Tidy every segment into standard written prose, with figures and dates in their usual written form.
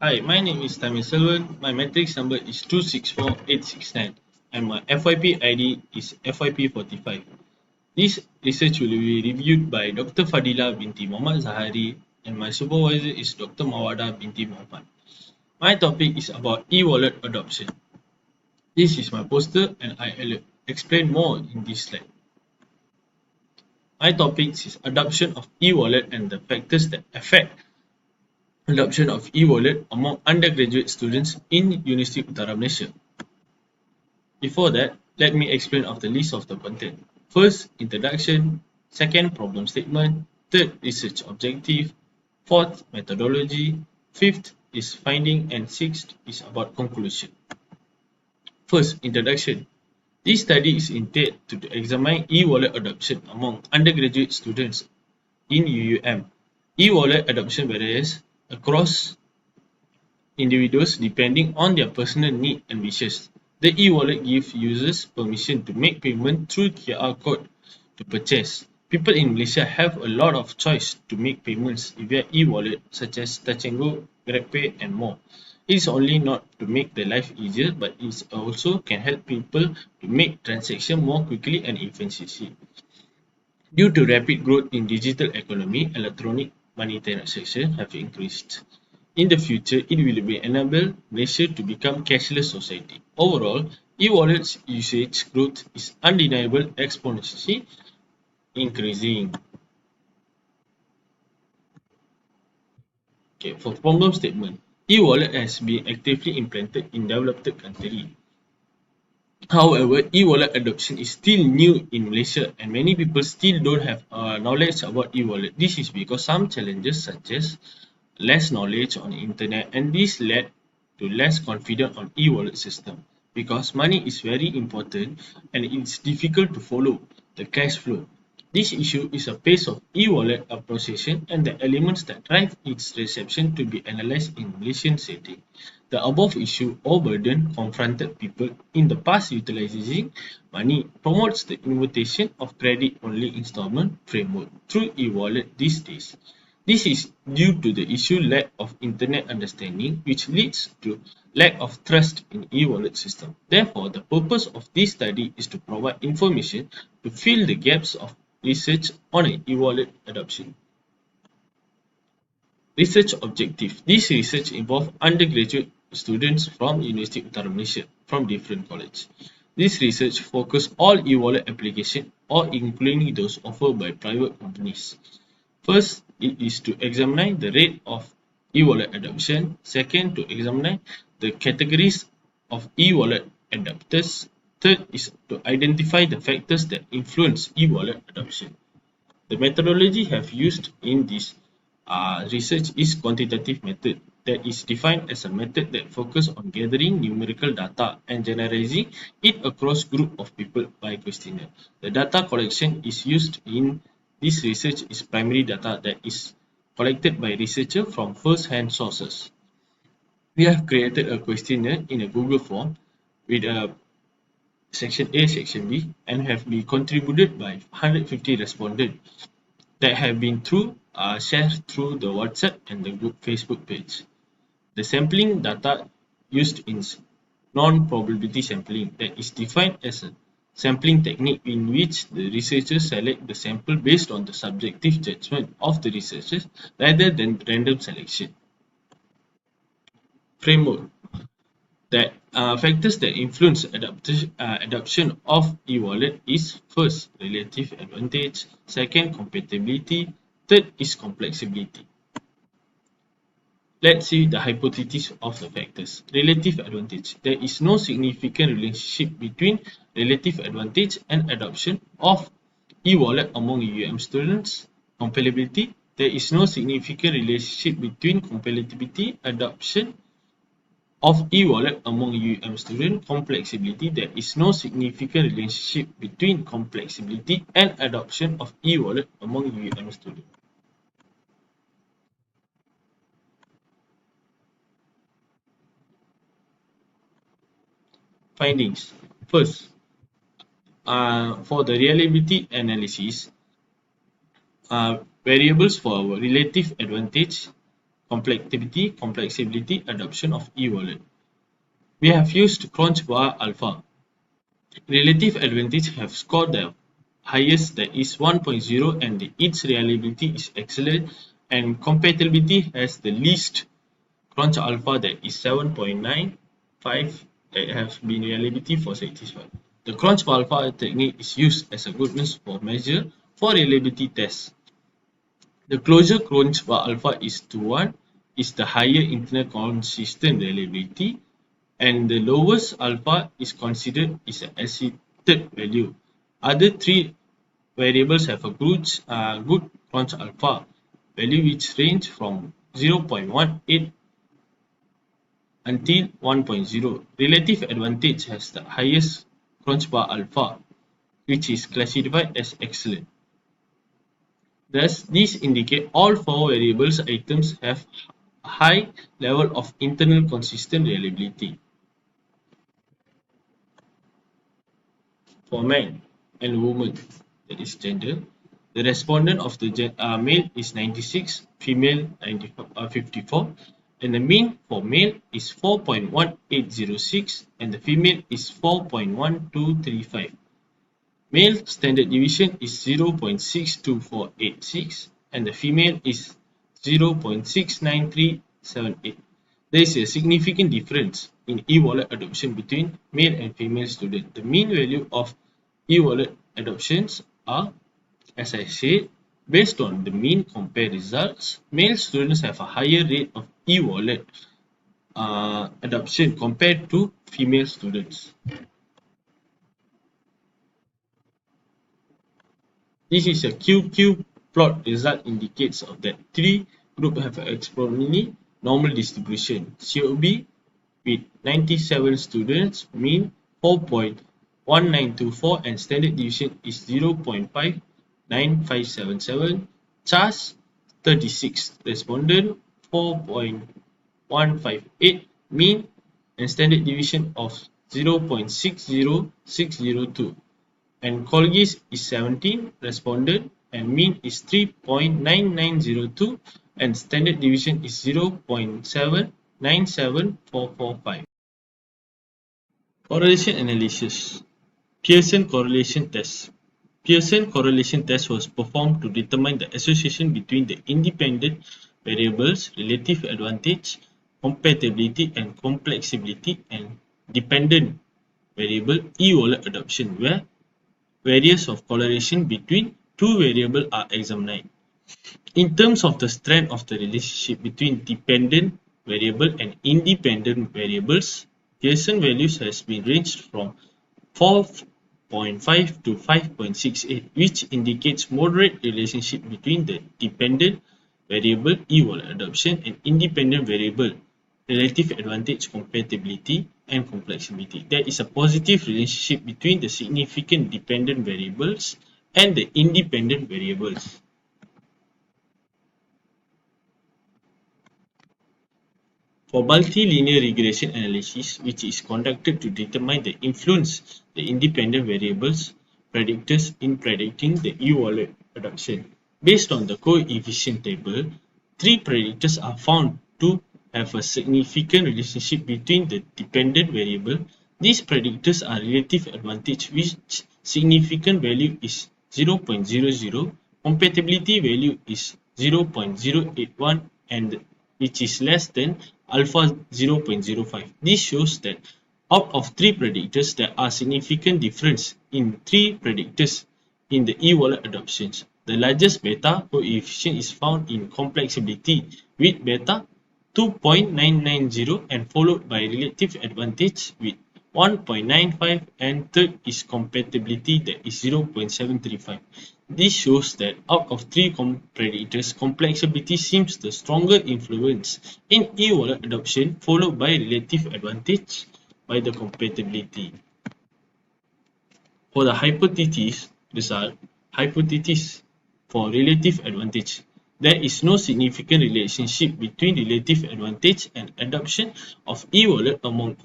Hi, my name is Selvan. My matrix number is 264869 and my FYP ID is FYP45. This research will be reviewed by Dr. Fadilah binti Muhammad ZAHARI and my supervisor is Dr. MAWADDAH binti Muhammad. My topic is about e-wallet adoption. This is my poster and I will explain more in this slide. My topic is adoption of e-wallet and the factors that affect adoption of e-wallet among undergraduate students in University Utara Malaysia. Before that, let me explain of the list of the content. First, introduction. Second, problem statement. Third, research objective. Fourth, methodology. Fifth is finding and sixth is about conclusion. First, introduction. This study is intended to examine e-wallet adoption among undergraduate students in UUM. E-wallet adoption varies across individuals depending on their personal need and wishes. The e-wallet gives users permission to make payment through QR code to purchase. People in Malaysia have a lot of choice to make payments via e-wallet such as Touch and Go, GrabPay and more. It is only not to make their life easier but it also can help people to make transactions more quickly and efficiently. Due to rapid growth in digital economy, electronic money transactions have increased. In the future, it will be enable Malaysia to become cashless society. Overall, e-wallets usage growth is undeniable exponentially increasing. Okay, for problem statement, e-wallet has been actively implemented in developed countries. However, e-wallet adoption is still new in Malaysia and many people still don't have knowledge about e-wallet. This is because some challenges such as less knowledge on the internet and this led to less confidence on e-wallet system because money is very important and it's difficult to follow the cash flow. This issue is a pace of e-wallet appreciation and the elements that drive its reception to be analyzed in Malaysian setting. The above issue or burden confronted people in the past utilizing money promotes the invitation of credit-only installment framework through e-wallet these days. This is due to the issue lack of internet understanding which leads to lack of trust in e-wallet system. Therefore, the purpose of this study is to provide information to fill the gaps of research on an e-wallet adoption. Research objective. This research involves undergraduate students from University Utara Malaysia from different colleges. This research focuses all e-wallet applications or including those offered by private companies. First, it is to examine the rate of e-wallet adoption. Second, to examine the categories of e-wallet adopters. Third is to identify the factors that influence e-wallet adoption. The methodology have used in this research is quantitative method that is defined as a method that focuses on gathering numerical data and generalizing it across group of people by questionnaire. The data collection is used in this research is primary data that is collected by researchers from first-hand sources. We have created a questionnaire in a Google form with a section A, section B and have been contributed by 150 respondents that have been shared through the WhatsApp and the group Facebook page. The sampling data used in non-probability sampling that is defined as a sampling technique in which the researchers select the sample based on the subjective judgment of the researchers rather than random selection. Framework that factors that influence adoption of e-wallet is first relative advantage, second compatibility, third is complexibility. Let's see the hypothesis of the factors. Relative advantage. There is no significant relationship between relative advantage and adoption of e-wallet among UM students. Compatibility. There is no significant relationship between compatibility, adoption of e-wallet among UM students. Complexibility. There is no significant relationship between complexibility and adoption of e-wallet among UM students. Findings. First, for the reliability analysis, variables for our relative advantage complexibility adoption of e-wallet. We have used Crunch bar alpha. Relative advantage have scored the highest, that is 1.0, and its reliability is excellent, and compatibility has the least, Crunch alpha, that is 7.95, that has been reliability for satisfied. The Crunch alpha technique is used as a goodness for measure for reliability tests. The closer Crunch alpha is to 1 is the higher internal consistent reliability, and the lowest alpha is considered is an accepted value. Other three variables have a good Crunch alpha value, which range from 0.18 until 1.0. Relative advantage has the highest Crunch bar alpha, which is classified as excellent. Thus, these indicate all four variables items have a high level of internal consistent reliability. For men and women, that is gender, the respondent of the male is 96, female 54, and the mean for male is 4.1806 and the female is 4.1235. Male standard deviation is 0.62486 and the female is 0.69378. There is a significant difference in e-wallet adoption between male and female students. The mean value of e-wallet adoptions are, as I said, based on the mean compare results. Male students have a higher rate of e-wallet adoption compared to female students. This is a QQ plot result indicates of that three groups have exponentially normal distribution. COB with 97 students, mean 4.1924 and standard deviation is 0.59577. CHAS 36 respondent 4.158, mean and standard deviation of 0.60602. And Colgis is 17 respondent and mean is 3.9902 and standard deviation is 0.797445. Correlation analysis. Pearson correlation test. Pearson correlation test was performed to determine the association between the independent variables relative advantage, compatibility and complexibility and dependent variable e-wallet adoption, where various of correlation between two variables are examined. In terms of the strength of the relationship between dependent variable and independent variables, Pearson values has been ranged from 4.5 to 5.68, which indicates moderate relationship between the dependent variable e-wallet adoption and independent variable relative advantage, compatibility and complexity. There is a positive relationship between the significant dependent variables and the independent variables. For multilinear regression analysis, which is conducted to determine the influence the independent variables predictors in predicting the e-wallet adoption. Based on the coefficient table, three predictors are found to have a significant relationship between the dependent variable. These predictors are relative advantage, which significant value is 0.00, compatibility value is 0.081, and which is less than alpha 0.05. This shows that out of three predictors, there are significant difference in three predictors in the e-wallet adoptions. The largest beta coefficient is found in complexity with beta 2.990 and followed by relative advantage with 1.95, and third is compatibility, that is 0.735. This shows that out of three predictors, complexity seems the stronger influence in e-wallet adoption, followed by relative advantage by the compatibility. For the hypothesis result, hypothesis for relative advantage, there is no significant relationship between relative advantage and adoption of e-wallet among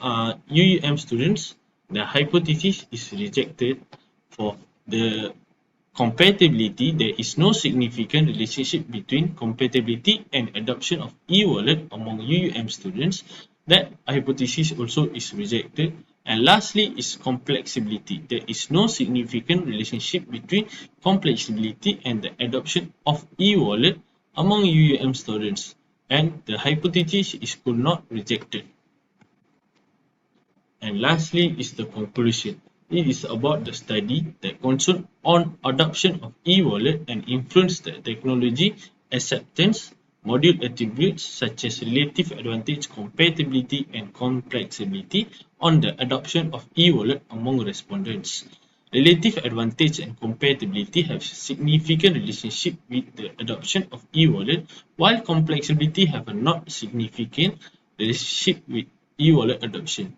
UUM students. The hypothesis is rejected for the Compatibility: there is no significant relationship between compatibility and adoption of e-wallet among UUM students. That hypothesis also is rejected. And lastly is complexibility. There is no significant relationship between complexibility and the adoption of e-wallet among UUM students. And the hypothesis is could not rejected. And lastly is the conclusion. It is about the study that concern on adoption of e-wallet and influence the technology acceptance, module attributes such as relative advantage, compatibility, and complexibility on the adoption of e-wallet among respondents. Relative advantage and compatibility have significant relationship with the adoption of e-wallet, while complexibility have a not significant relationship with e-wallet adoption.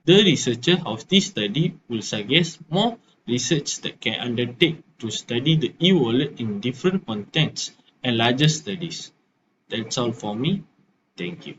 The researcher of this study will suggest more research that can undertake to study the e-wallet in different contexts and larger studies. That's all for me. Thank you.